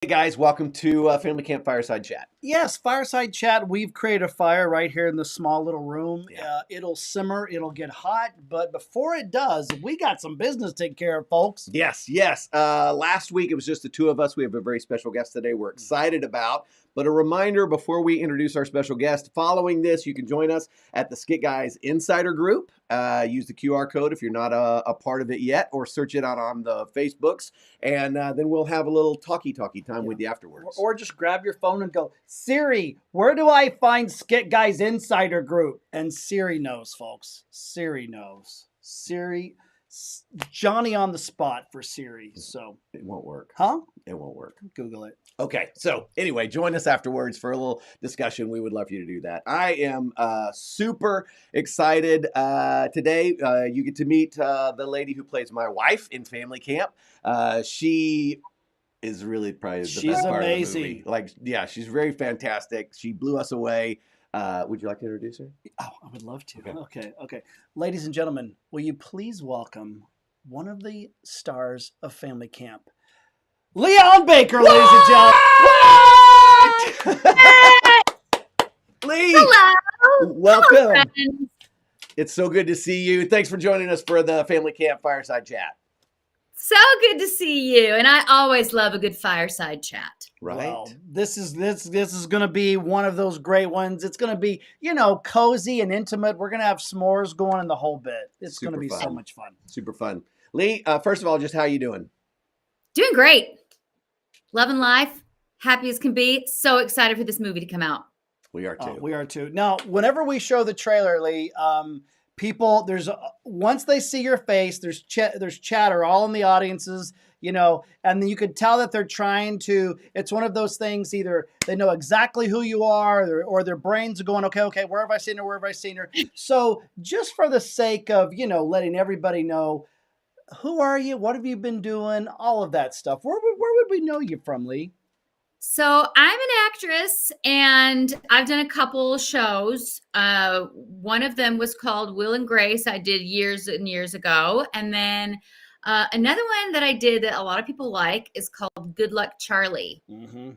Hey guys, welcome to Family Camp Fireside Chat. Yes, Fireside Chat. We've created a fire right here in this small little room. Yeah. It'll simmer, it'll get hot, but before it does, we got some business to take care of, folks. Yes. Last week it was just the two of us. We have a very special guest today we're excited about. But a reminder before we introduce our special guest, following this, you can join us at the Skit Guys Insider Group. Use the QR code if you're not a part of it yet, or search it out on the Facebooks. And then we'll have a little talky time with you afterwards. Or just grab your phone and go, Siri, where do I find Skit Guys Insider Group? And Siri knows, folks. Siri knows. Johnny on the spot for Siri. So it won't work. Huh? It won't work. Google it. Okay, so anyway, join us afterwards for a little discussion. We would love for you to do that. I am super excited today. You get to meet the lady who plays my wife in Family Camp. She is really probably the best part amazing. of the movie. Like, yeah, she's very fantastic. She blew us away. Would you like to introduce her? Oh, I would love to. Okay. Ladies and gentlemen, will you please welcome one of the stars of Family Camp, Leigh-Allyn Baker, ladies and gentlemen. Leigh! Hello. Welcome. Hello, friends. It's so good to see you. Thanks for joining us for the Family Camp Fireside Chat. So good to see you. And I always love a good fireside chat. Right. Well, this is going to be one of those great ones. It's going to be, cozy and intimate. We're going to have s'mores going in the whole bit. It's going to be so much fun. Super fun. Leigh, first of all, just how you doing? Doing great. Loving life. Happy as can be. So excited for this movie to come out. We are too. We are too. Now, whenever we show the trailer, Leigh, people, once they see your face, there's chatter all in the audiences, and then you could tell that they're trying to. It's one of those things. Either they know exactly who you are, or their brains are going, okay, where have I seen her? Where have I seen her? So, just for the sake of letting everybody know, who are you? What have you been doing? All of that stuff. Where would we know you from, Leigh? So I'm an actress and I've done a couple shows. One of them was called Will and Grace. I did years and years ago. And then another one that I did that a lot of people like is called Good Luck Charlie. Mm-hmm.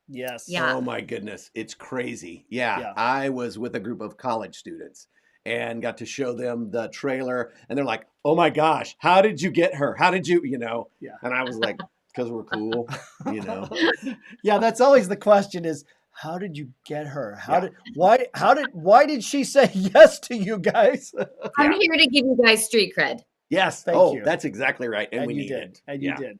Yes. Yeah. Oh my goodness. It's crazy. Yeah. I was with a group of college students and got to show them the trailer. And they're like, oh my gosh, how did you get her? How did you, Yeah. And I was like, because we're cool, Yeah, that's always the question is, how did you get her? Why did she say yes to you guys? I'm here to give you guys street cred. Yes. Thank you. That's exactly right. And we you need did. it. And you did.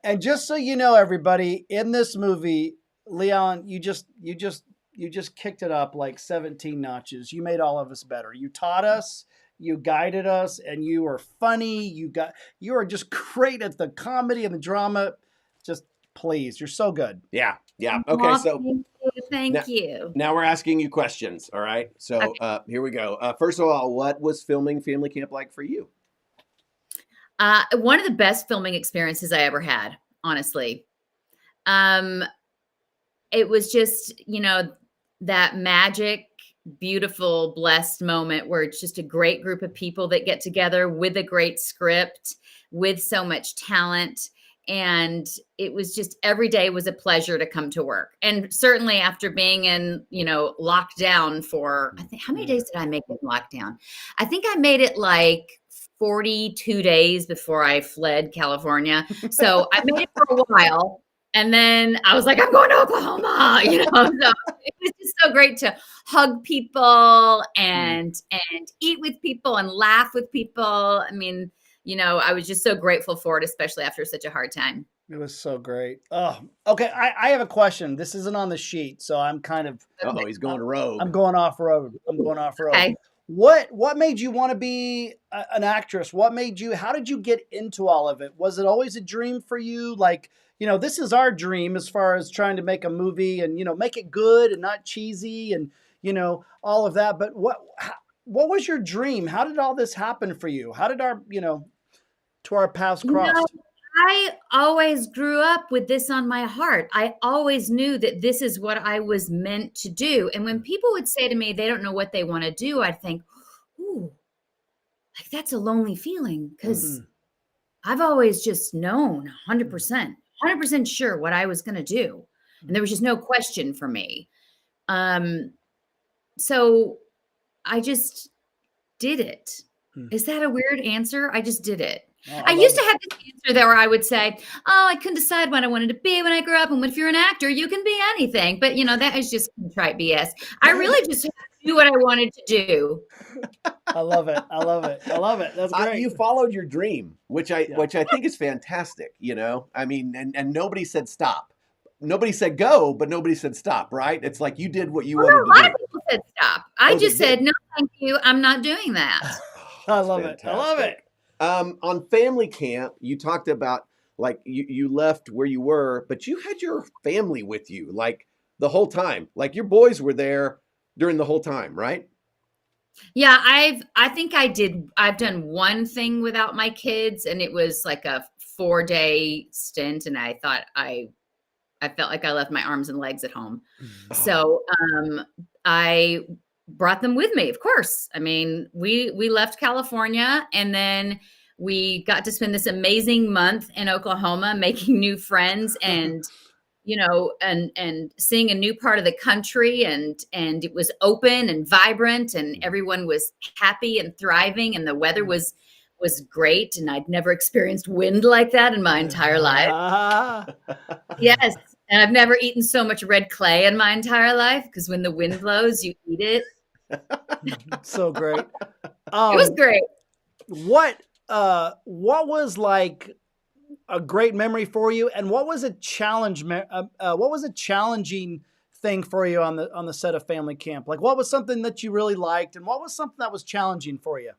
And just so you know, everybody, in this movie, Leigh-Allyn, you just kicked it up like 17 notches. You made all of us better. You taught us. You guided us, and you were funny. You are just great at the comedy and the drama. Just please, you're so good. Yeah. Okay, so thank you. Now we're asking you questions. All right. So here we go. First of all, what was filming Family Camp like for you? One of the best filming experiences I ever had, honestly. It was just, that magic, beautiful, blessed moment where it's just a great group of people that get together with a great script, with so much talent. And it was just every day was a pleasure to come to work. And certainly after being in, lockdown for, I think, how many days did I make it in lockdown? I think I made it like 42 days before I fled California. So I made it for a while. And then I was like, I'm going to Oklahoma, So it was just so great to hug people and eat with people and laugh with people. I mean, I was just so grateful for it, especially after such a hard time. It was so great. Oh, okay. I have a question. This isn't on the sheet, so I'm kind of. Oh, he's going rogue. I'm going off road. Okay. What made you want to be an actress? How did you get into all of it? Was it always a dream for you? Like, this is our dream as far as trying to make a movie and, make it good and not cheesy and, all of that. But what was your dream? How did all this happen for you? How did our paths cross? I always grew up with this on my heart. I always knew that this is what I was meant to do. And when people would say to me, they don't know what they want to do, I'd think, ooh, like that's a lonely feeling because I've always just known 100%. 100% sure what I was going to do. And there was just no question for me. So I just did it. Is that a weird answer? I just did it. Oh, I used to have this answer there where I would say, oh, I couldn't decide what I wanted to be when I grew up. And if you're an actor, you can be anything. But, that is just contrite BS. I really just do what I wanted to do. I love it. I love it. I love it. That's great. You followed your dream, which I think is fantastic. I mean, and nobody said stop. Nobody said go, but nobody said stop, right? It's like you did what you wanted to do. A lot of people said stop. I just said, no, thank you. I'm not doing that. I love it. I love it. On family camp, you talked about like you left where you were, but you had your family with you like the whole time. Like your boys were there during the whole time, right? Yeah, I've done one thing without my kids, and it was like a 4-day stint, and I thought I felt like I left my arms and legs at home. So I brought them with me, of course. I mean, we left California, and then we got to spend this amazing month in Oklahoma making new friends and and seeing a new part of the country, and it was open and vibrant, and everyone was happy and thriving, and the weather was great, and I'd never experienced wind like that in my entire life. Yes. And I've never eaten so much red clay in my entire life, because when the wind blows, you eat it. So great. It was great. What was like a great memory for you, and what was a challenging thing for you on the set of Family Camp? Like, what was something that you really liked, and what was something that was challenging for you?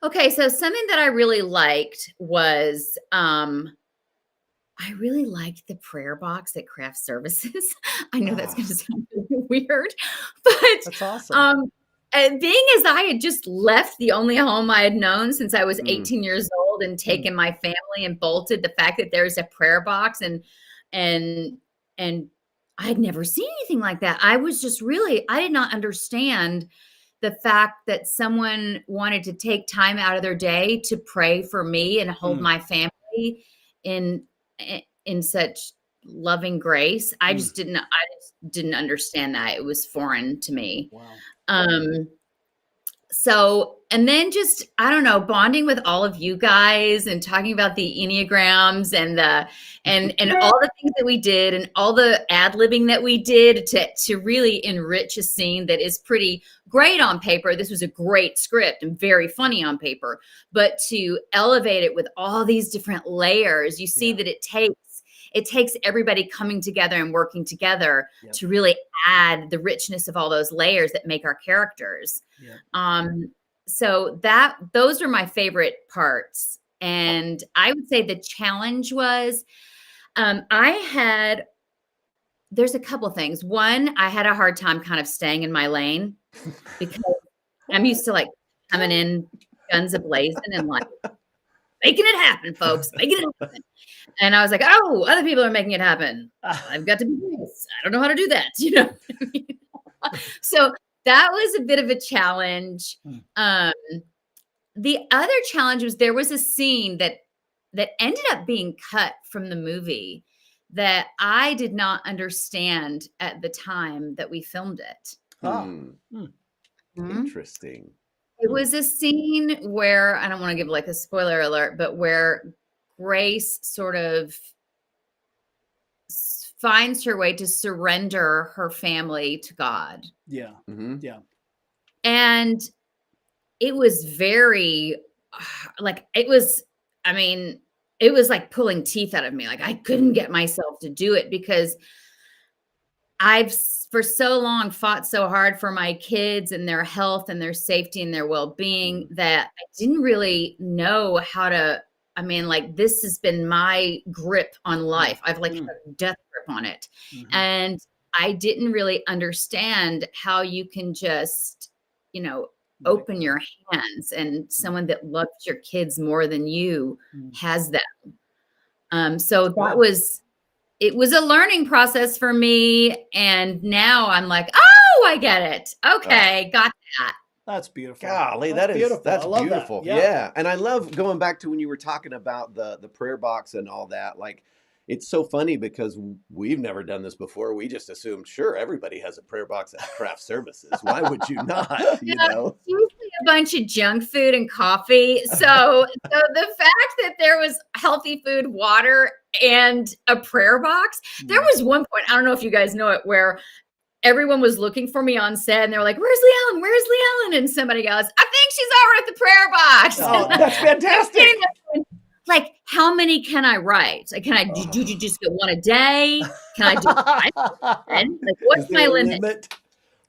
Okay, so something that I really liked was I really liked the prayer box at Craft Services. I know that's going to sound really weird, but that's awesome. And being as I had just left the only home I had known since I was 18 years old and taken my family and bolted, the fact that there's a prayer box and I had never seen anything like that. I was just I did not understand the fact that someone wanted to take time out of their day to pray for me and hold my family in such loving grace. I just didn't understand that. It was foreign to me. Wow. So, and then just, I don't know, bonding with all of you guys and talking about the Enneagrams and all the things that we did and all the ad-libbing that we did to really enrich a scene that is pretty great on paper. This was a great script and very funny on paper, but to elevate it with all these different layers, you see that it takes everybody coming together and working together to really add the richness of all those layers that make our characters. So those are my favorite parts. And I would say the challenge was, there's a couple things. One, I had a hard time kind of staying in my lane because I'm used to like coming in guns a-blazing and like making it happen, folks, making it happen. And I was like, oh, other people are making it happen. I've got to be this. I don't know how to do that, So that was a bit of a challenge. The other challenge was there was a scene that ended up being cut from the movie that I did not understand at the time that we filmed it. Interesting. It was a scene where, I don't want to give like a spoiler alert, but where Grace sort of finds her way to surrender her family to God. Yeah. Mm-hmm. Yeah. And it was very it was like pulling teeth out of me. Like I couldn't get myself to do it because I've for so long fought so hard for my kids and their health and their safety and their well-being that I didn't really know how to, this has been my grip on life. I've had a death grip on it. And I didn't really understand how you can just, open your hands and someone that loves your kids more than you has them. So it was a learning process for me. And now I'm like, oh, I get it. Okay. Got that. That's beautiful. Golly, That's beautiful. that's I love beautiful. that. Yeah. And I love going back to when you were talking about the prayer box and all that. Like, it's so funny because we've never done this before. We just assumed, sure, everybody has a prayer box at craft services. Why would you not? You Yeah, know? it's usually a bunch of junk food and coffee. So the fact that there was healthy food, water, and a prayer box, there was one point, I don't know if you guys know it, where everyone was looking for me on set and they were like, "Where's Leigh-Allyn? Where's Leigh-Allyn?" And somebody goes, "I think she's over at the prayer box." Oh, that's fantastic. Like, how many can I write? Like, can I do you just get one a day? Can I do five? Like, what's Is there my a limit? That's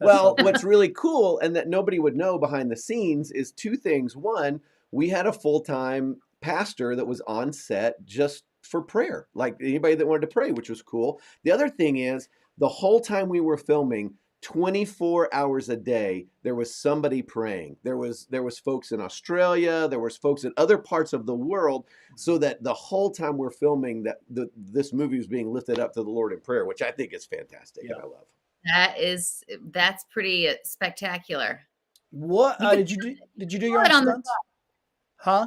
Well, so what's really cool and that nobody would know behind the scenes is two things. One, we had a full-time pastor that was on set just for prayer, like anybody that wanted to pray, which was cool. The other thing is the whole time we were filming, 24 hours a day, there was somebody praying. There was folks in Australia, there was folks in other parts of the world, so that the whole time we're filming that this movie was being lifted up to the Lord in prayer, which I think is fantastic and I love. That's pretty spectacular. What You could did you do? Did you do your put own it on the stunts? Huh?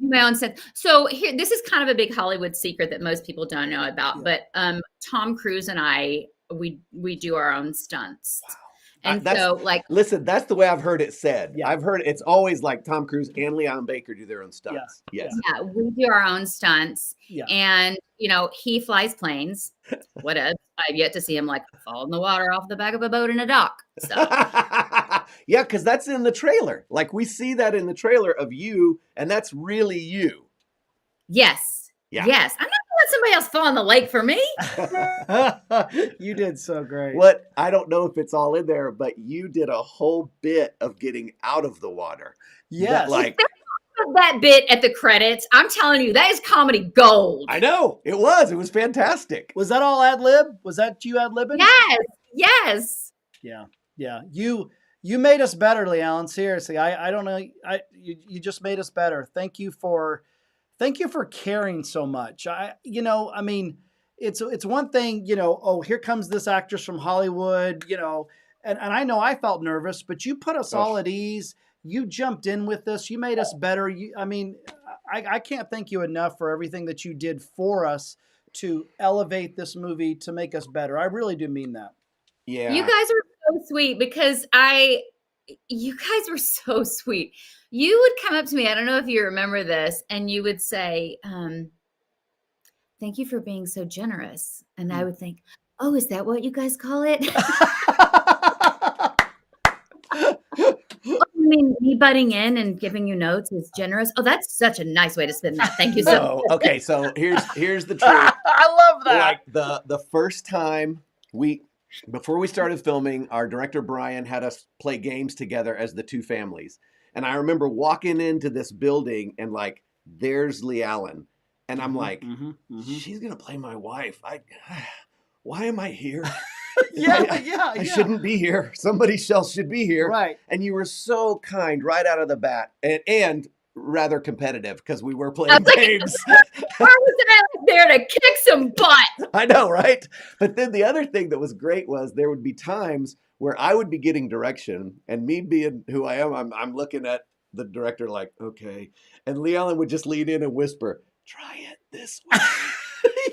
my own set. So here, this is kind of a big Hollywood secret that most people don't know about. Yeah. But Tom Cruise and I, we do our own stunts. And That's so, like, listen, that's the way I've heard it said. Yeah. I've heard it's always like Tom Cruise and Leon Baker do their own stunts. Yeah. Yes. yeah, we do our own stunts. Yeah. And he flies planes. What I've yet to see him like fall in the water off the back of a boat in a dock. So Yeah, because that's in the trailer. Like we see that in the trailer of you, and that's really you. yes. Yeah. Yes. I'm not gonna let somebody else fall in the lake for me. You did so great. What I don't know if it's all in there, but you did a whole bit of getting out of the water. Yes. Like That bit at the credits, I'm telling you, that is comedy gold. I know it was fantastic. Was that all ad lib? Was that you ad libbing? Yes. Yeah. Yeah. You made us better, Leigh-Allyn. Seriously. I don't know. You just made us better. Thank you for caring so much. I mean, it's one thing, oh, here comes this actress from Hollywood, and I know I felt nervous, but you put us all at ease. You jumped in with us. You made us better. I can't thank you enough for everything that you did for us to elevate this movie to make us better. I really do mean that. Yeah. You guys were so sweet because you guys were so sweet. You would come up to me, I don't know if you remember this, and you would say, "Thank you for being so generous." And I would think, "Oh, is that what you guys call it?" I mean, me butting in and giving you notes is generous. Oh, that's such a nice way to spin that. Thank you so much. No. Okay, so here's the truth. I love that. Like the first time before we started filming, our director Brian had us play games together as the two families. And I remember walking into this building and like, there's Leigh-Allyn. And I'm like, she's going to play my wife. Why am I here? I shouldn't be here. Somebody else should be here. Right. And you were so kind right out of the bat and rather competitive because we were playing games. I was there to kick some butt. I know, right? But then the other thing that was great was there would be times where I would be getting direction and me being who I am, I'm looking at the director like, okay. And Leigh-Allyn would just lean in and whisper, "Try it this way."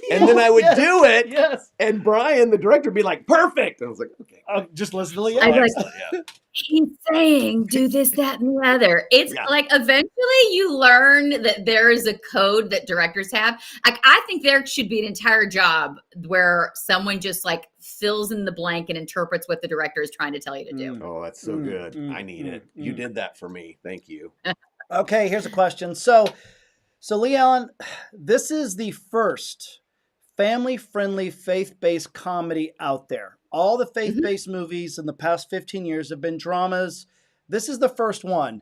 And then I would do it. Yes. And Brian, the director, would be like, "Perfect." And I was like, okay. Just listen to I Leigh-Allyn. like, he's saying do this, that, and the other. It's like eventually you learn that there is a code that directors have. Like I think there should be an entire job where someone just like fills in the blank and interprets what the director is trying to tell you to do. Oh, that's so good. I need it. You did that for me. Thank you. Okay, here's a question. So Leigh-Allyn, this is the first family-friendly, faith-based comedy out there. All the faith-based movies in the past 15 years have been dramas. This is the first one.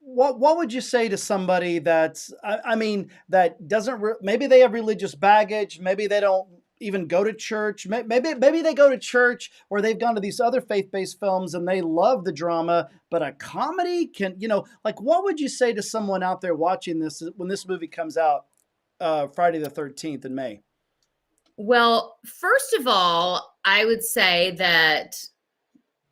What would you say to somebody that's, that doesn't, maybe they have religious baggage, maybe they don't even go to church, maybe they go to church or they've gone to these other faith-based films and they love the drama, but a comedy can, like what would you say to someone out there watching this when this movie comes out Friday the 13th in May? Well, first of all, I would say that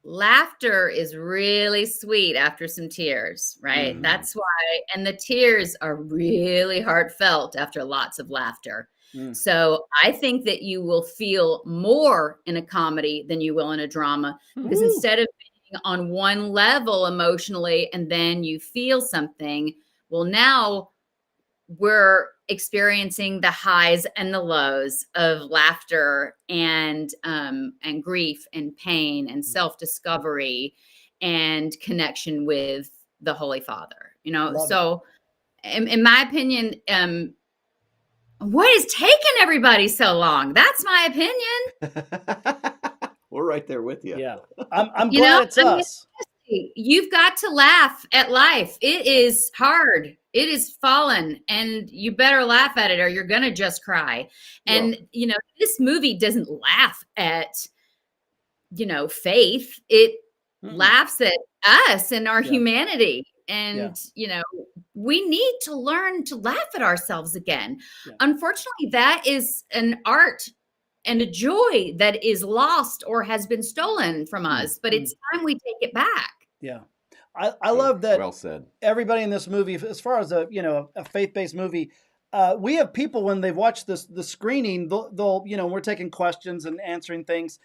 laughter is really sweet after some tears, right? Mhm. That's why, and the tears are really heartfelt after lots of laughter. Mm. So I think that you will feel more in a comedy than you will in a drama, because Woo. instead of being on one level emotionally and then you feel something, well, now we're experiencing the highs and the lows of laughter and grief and pain and self-discovery and connection with the Holy Father. You know, Love it. so in my opinion, what is taking everybody so long? That's my opinion. We're right there with you. Yeah. I'm You glad know, it's I mean, us. you've got to laugh at life. It is hard. It is fallen, and you better laugh at it or you're going to just cry. And, you know, this movie doesn't laugh at, you know, faith. It Mm-mm. laughs at us and our Yeah. humanity. Yeah. And, you know, we need to learn to laugh at ourselves again. Yeah. Unfortunately, that is an art and a joy that is lost or has been stolen from us, but it's time we take it back. Yeah. I love that. Well said. Everybody in this movie, as far as a, you know, a faith-based movie, we have people when they've watched the screening, they'll, you know, we're taking questions and answering things.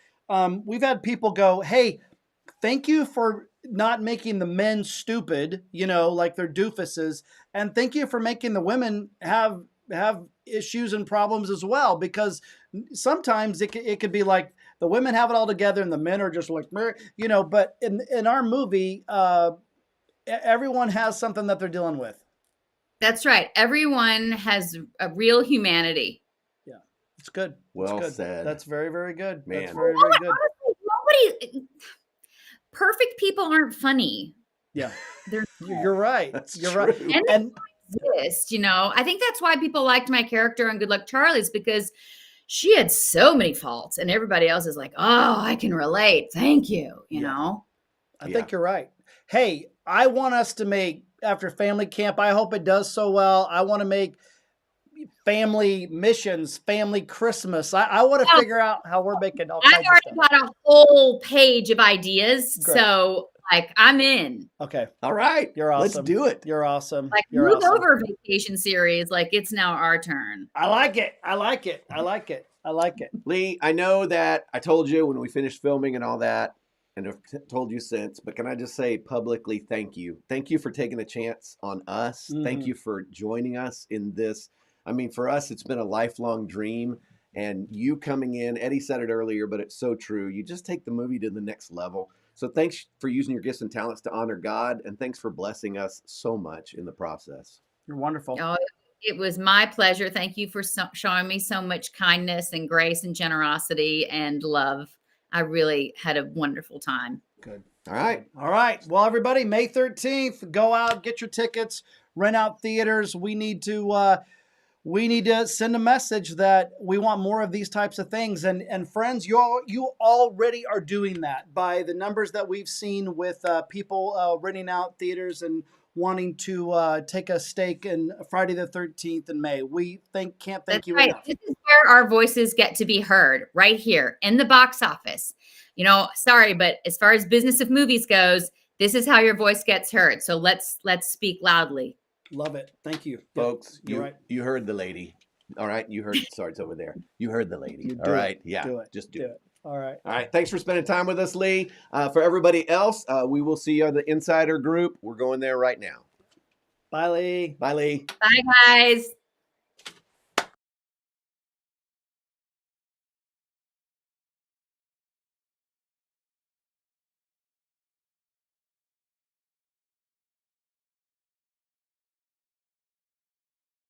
We've had people go, "Hey, thank you for not making the men stupid, you know, like they're doofuses, and thank you for making the women have issues and problems as well, because sometimes it could be like the women have it all together and the men are just like, meh, you know, but in our movie, everyone has something that they're dealing with." That's right. Everyone has a real humanity. Yeah, it's good. Well It's good. said. That's very, very good. Man. That's very, very good. Honestly, perfect people aren't funny. Yeah, They're you're right. That's You're true. right. And exist, you know. I think that's why people liked my character on Good Luck Charlie's, because she had so many faults and everybody else is like, oh, I can relate. Thank you. You know? I think you're right. Hey, I want us to make, after Family Camp, I hope it does so well. I want to make Family Missions, Family Christmas. I want to figure out how we're making all kinds I've of already stuff. got a whole page of ideas. Great. So like I'm in. Okay. All right. You're awesome. Let's do it. You're awesome. Like You're move awesome. over vacation series. Like it's now our turn. I like it. I like it. I like it. I like it. Leigh, I know that I told you when we finished filming and all that, and I've told you since, but can I just say publicly thank you. Thank you for taking a chance on us. Thank you for joining us in this. I mean, for us, it's been a lifelong dream. And you coming in, Eddie said it earlier, but it's so true. You just take the movie to the next level. So thanks for using your gifts and talents to honor God. And thanks for blessing us so much in the process. You're wonderful. Oh, it was my pleasure. Thank you for showing me so much kindness and grace and generosity and love. I really had a wonderful time. Good. All right. All right. Well, everybody, May 13th, go out, get your tickets, rent out theaters. We need to send a message that we want more of these types of things. And friends, you already are doing that by the numbers that we've seen with people renting out theaters and wanting to take a stake in Friday the 13th in May. We can't thank you enough. This is where our voices get to be heard, right here in the box office. You know, sorry, but as far as business of movies goes, this is how your voice gets heard. So let's speak loudly. Love it. Thank you. Folks, right. You heard the lady. All right. You heard, sorry, it's over there. You heard the lady. You all right. Yeah. Do it. Just do it. All right. All right. Thanks for spending time with us, Leigh. For everybody else, we will see you on the Insider group. We're going there right now. Bye, Leigh. Bye, Leigh. Bye, guys.